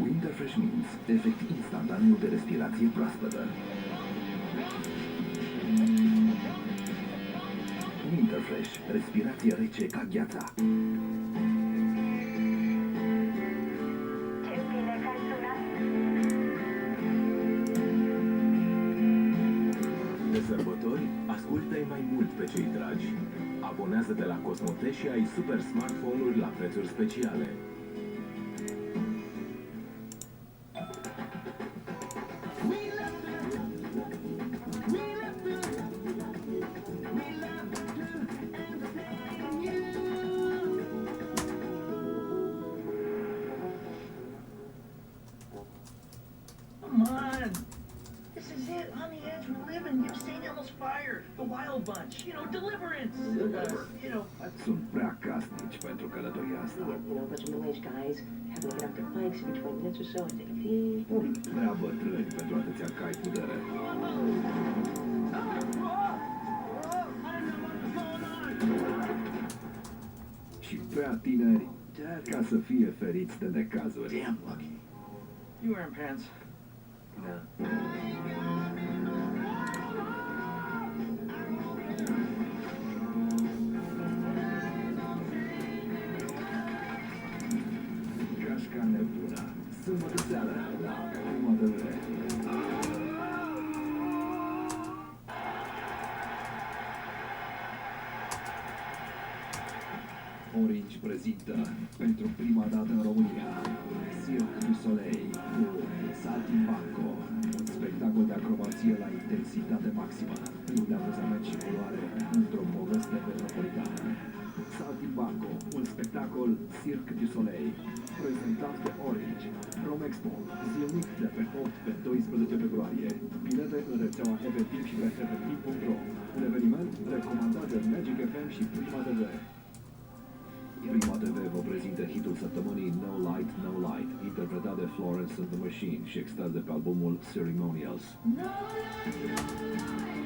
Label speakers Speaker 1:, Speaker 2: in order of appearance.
Speaker 1: Winterfresh Mints, efect instantaneu de respirație proaspătă. Winterfresh, respirație rece ca gheața.
Speaker 2: Ce bine că ai sunat!
Speaker 1: De sărbători, ascultă-i mai mult pe cei dragi. Abonează-te la Cosmote și ai super smartphone-uri la prețuri speciale.
Speaker 3: Come on. This is it. On the edge, we're living. You've seen Elmo's Fire, The Wild Bunch, Deliverance.
Speaker 1: Sunt prea casnici pentru călătoria asta.
Speaker 4: A bunch of middle-aged guys having to get off their bikes in between minutes or so and take a pee.
Speaker 1: Prea bătrâni pentru atâția cai pudere. Și prea tineri ca să fie feriți de necazuri.
Speaker 3: Damn lucky. You wearing pants?
Speaker 4: No.
Speaker 1: Gașca nebună. Sâmbătă seara la Prima TV. Orange prezintă pentru prima dată în România Cirque du Soleil cu Saltimbanco, un spectacol de acrobație la intensitate maximă, plin de amuzament și culoare într-o poveste metropolitană. Saltimbanco, un spectacol Cirque du Soleil, prezentat de Orange, Romexpo, zilnic de pe 8 pe 12 februarie. Bilete în rețeaua Eventim și pe eventim.ro. Un eveniment recomandat de Magic FM și Prima TV. Prima TV vă prezintă hitul săptămânii No Light, No Light, interpretat de Florence and the Machine și extras de pe albumul Ceremonials.
Speaker 2: No, no, no.